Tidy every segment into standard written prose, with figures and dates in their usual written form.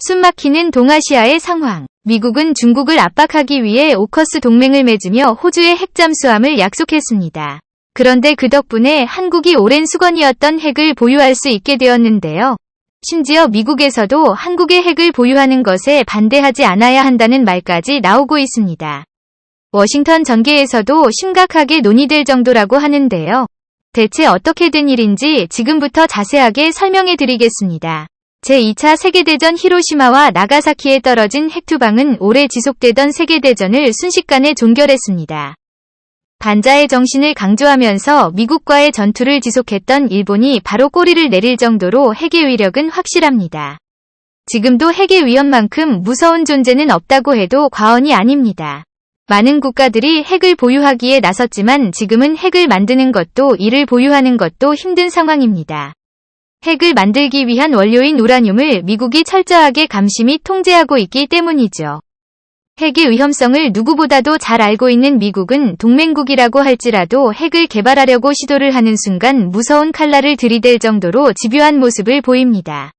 숨막히는 동아시아의 상황. 미국은 중국을 압박하기 위해 오커스 동맹을 맺으며 호주의 핵 잠수함을 약속했습니다. 그런데 그 덕분에 한국이 오랜 수건이었던 핵을 보유할 수 있게 되었는데요. 심지어 미국에서도 한국의 핵을 보유하는 것에 반대하지 않아야 한다는 말까지 나오고 있습니다. 워싱턴 전계에서도 심각하게 논의될 정도라고 하는데요. 대체 어떻게 된 일인지 지금부터 자세하게 설명해 드리겠습니다. 제2차 세계대전 히로시마와 나가사키에 떨어진 핵투방은 오래 지속되던 세계대전을 순식간에 종결했습니다. 반자의 정신을 강조하면서 미국과의 전투를 지속했던 일본이 바로 꼬리를 내릴 정도로 핵의 위력은 확실합니다. 지금도 핵의 위험만큼 무서운 존재는 없다고 해도 과언이 아닙니다. 많은 국가들이 핵을 보유하기에 나섰지만 지금은 핵을 만드는 것도 이를 보유하는 것도 힘든 상황입니다. 핵을 만들기 위한 원료인 우라늄을 미국이 철저하게 감시 및 통제하고 있기 때문이죠. 핵의 위험성을 누구보다도 잘 알고 있는 미국은 동맹국이라고 할지라도 핵을 개발하려고 시도를 하는 순간 무서운 칼날을 들이댈 정도로 집요한 모습을 보입니다.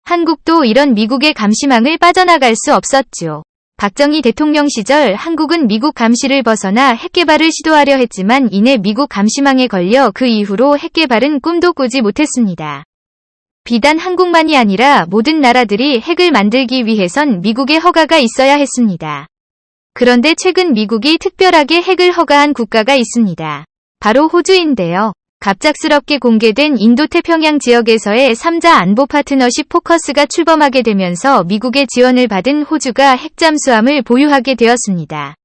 한국도 이런 미국의 감시망을 빠져나갈 수 없었죠. 박정희 대통령 시절 한국은 미국 감시를 벗어나 핵 개발을 시도하려 했지만 이내 미국 감시망에 걸려 그 이후로 핵 개발은 꿈도 꾸지 못했습니다. 비단 한국만이 아니라 모든 나라들이 핵을 만들기 위해선 미국의 허가가 있어야 했습니다. 그런데 최근 미국이 특별하게 핵을 허가한 국가가 있습니다. 바로 호주인데요. 갑작스럽게 공개된 인도태평양 지역에서의 3자 안보 파트너십 포커스가 출범하게 되면서 미국의 지원을 받은 호주가 핵 잠수함을 보유하게 되었습니다.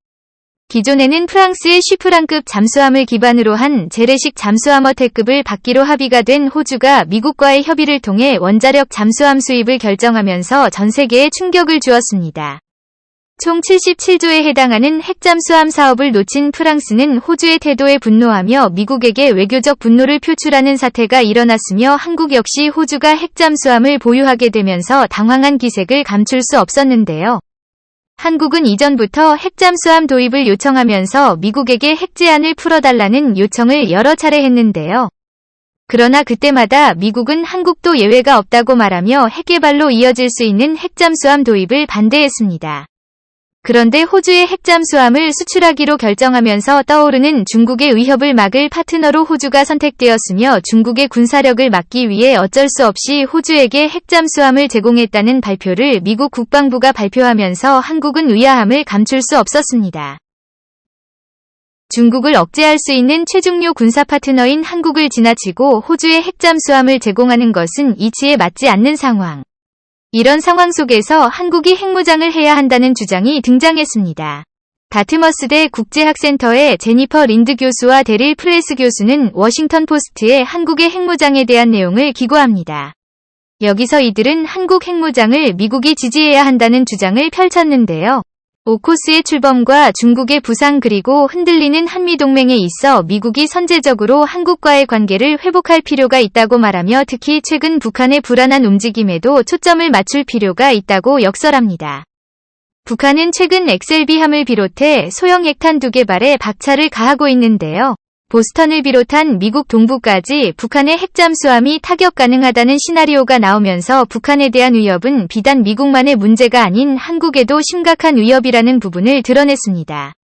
기존에는 프랑스의 쉬프랑급 잠수함을 기반으로 한 재래식 잠수함 어택급을 받기로 합의가 된 호주가 미국과의 협의를 통해 원자력 잠수함 수입을 결정하면서 전 세계에 충격을 주었습니다. 총 77조에 해당하는 핵 잠수함 사업을 놓친 프랑스는 호주의 태도에 분노하며 미국에게 외교적 분노를 표출하는 사태가 일어났으며 한국 역시 호주가 핵 잠수함을 보유하게 되면서 당황한 기색을 감출 수 없었는데요. 한국은 이전부터 핵 잠수함 도입을 요청하면서 미국에게 핵 제한을 풀어달라는 요청을 여러 차례 했는데요. 그러나 그때마다 미국은 한국도 예외가 없다고 말하며 핵 개발로 이어질 수 있는 핵 잠수함 도입을 반대했습니다. 그런데 호주의 핵 잠수함을 수출하기로 결정하면서 떠오르는 중국의 위협을 막을 파트너로 호주가 선택되었으며 중국의 군사력을 막기 위해 어쩔 수 없이 호주에게 핵 잠수함을 제공했다는 발표를 미국 국방부가 발표하면서 한국은 의아함을 감출 수 없었습니다. 중국을 억제할 수 있는 최중요 군사 파트너인 한국을 지나치고 호주의 핵 잠수함을 제공하는 것은 이치에 맞지 않는 상황. 이런 상황 속에서 한국이 핵무장을 해야 한다는 주장이 등장했습니다. 다트머스대 국제학센터의 제니퍼 린드 교수와 데릴 프레스 교수는 워싱턴 포스트에 한국의 핵무장에 대한 내용을 기고합니다. 여기서 이들은 한국 핵무장을 미국이 지지해야 한다는 주장을 펼쳤는데요. 오코스의 출범과 중국의 부상 그리고 흔들리는 한미동맹에 있어 미국이 선제적으로 한국과의 관계를 회복할 필요가 있다고 말하며 특히 최근 북한의 불안한 움직임에도 초점을 맞출 필요가 있다고 역설합니다. 북한은 최근 XLB함을 비롯해 소형 핵탄 2개 발에 박차를 가하고 있는데요. 보스턴을 비롯한 미국 동부까지 북한의 핵 잠수함이 타격 가능하다는 시나리오가 나오면서 북한에 대한 위협은 비단 미국만의 문제가 아닌 한국에도 심각한 위협이라는 부분을 드러냈습니다.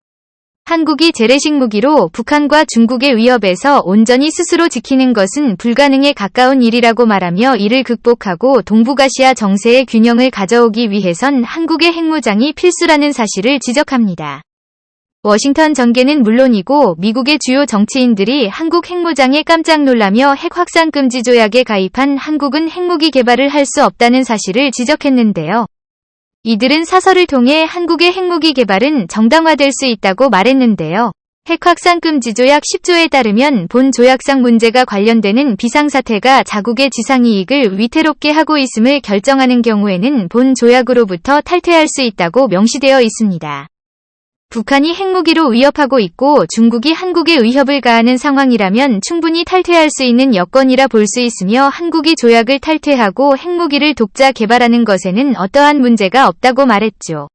한국이 재래식 무기로 북한과 중국의 위협에서 온전히 스스로 지키는 것은 불가능에 가까운 일이라고 말하며 이를 극복하고 동북아시아 정세의 균형을 가져오기 위해선 한국의 핵무장이 필수라는 사실을 지적합니다. 워싱턴 전계는 물론이고 미국의 주요 정치인들이 한국 핵무장에 깜짝 놀라며 핵 확산 금지 조약에 가입한 한국은 핵무기 개발을 할 수 없다는 사실을 지적했는데요. 이들은 사설을 통해 한국의 핵무기 개발은 정당화될 수 있다고 말했는데요. 핵 확산 금지 조약 10조에 따르면 본 조약상 문제가 관련되는 비상사태가 자국의 지상이익을 위태롭게 하고 있음을 결정하는 경우에는 본 조약으로부터 탈퇴할 수 있다고 명시되어 있습니다. 북한이 핵무기로 위협하고 있고 중국이 한국에 위협을 가하는 상황이라면 충분히 탈퇴할 수 있는 여건이라 볼 수 있으며 한국이 조약을 탈퇴하고 핵무기를 독자 개발하는 것에는 어떠한 문제가 없다고 말했죠.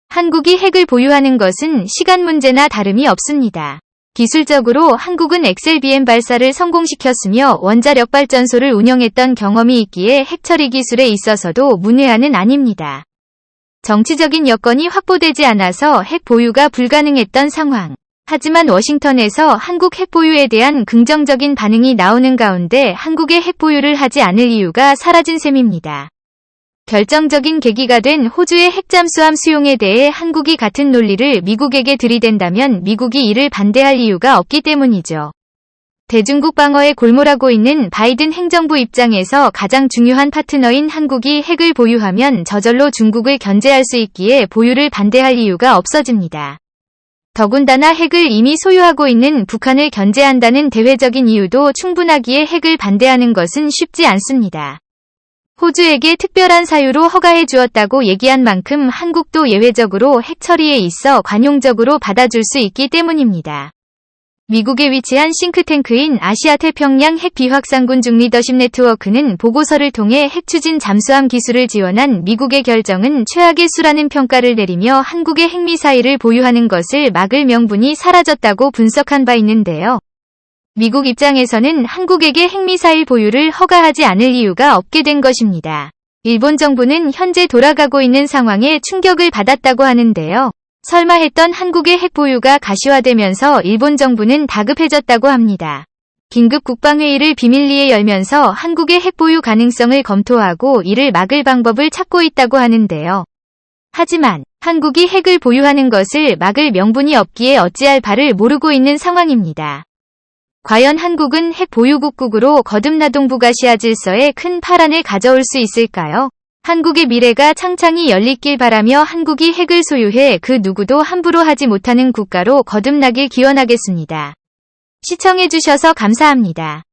한국이 핵을 보유하는 것은 시간 문제나 다름이 없습니다. 기술적으로 한국은 XLBM 발사를 성공시켰으며 원자력 발전소를 운영했던 경험이 있기에 핵 처리 기술에 있어서도 문외한은 아닙니다. 정치적인 여건이 확보되지 않아서 핵 보유가 불가능했던 상황. 하지만 워싱턴에서 한국 핵 보유에 대한 긍정적인 반응이 나오는 가운데 한국의 핵 보유를 하지 않을 이유가 사라진 셈입니다. 결정적인 계기가 된 호주의 핵잠수함 수용에 대해 한국이 같은 논리를 미국에게 들이댄다면 미국이 이를 반대할 이유가 없기 때문이죠. 대중국 방어에 골몰하고 있는 바이든 행정부 입장에서 가장 중요한 파트너인 한국이 핵을 보유하면 저절로 중국을 견제할 수 있기에 보유를 반대할 이유가 없어집니다. 더군다나 핵을 이미 소유하고 있는 북한을 견제한다는 대외적인 이유도 충분하기에 핵을 반대하는 것은 쉽지 않습니다. 호주에게 특별한 사유로 허가해 주었다고 얘기한 만큼 한국도 예외적으로 핵 처리에 있어 관용적으로 받아줄 수 있기 때문입니다. 미국에 위치한 싱크탱크인 아시아태평양 핵비확산군 중 리더십 네트워크는 보고서를 통해 핵 추진 잠수함 기술을 지원한 미국의 결정은 최악의 수라는 평가를 내리며 한국의 핵미사일을 보유하는 것을 막을 명분이 사라졌다고 분석한 바 있는데요. 미국 입장에서는 한국에게 핵미사일 보유를 허가하지 않을 이유가 없게 된 것입니다. 일본 정부는 현재 돌아가고 있는 상황에 충격을 받았다고 하는데요. 설마 했던 한국의 핵 보유가 가시화되면서 일본 정부는 다급해졌다고 합니다. 긴급 국방회의를 비밀리에 열면서 한국의 핵 보유 가능성을 검토하고 이를 막을 방법을 찾고 있다고 하는데요. 하지만 한국이 핵을 보유하는 것을 막을 명분이 없기에 어찌할 바를 모르고 있는 상황입니다. 과연 한국은 핵 보유국으로 거듭나 동북아시아 질서에 큰 파란을 가져올 수 있을까요? 한국의 미래가 창창히 열리길 바라며 한국이 핵을 소유해 그 누구도 함부로 하지 못하는 국가로 거듭나길 기원하겠습니다. 시청해주셔서 감사합니다.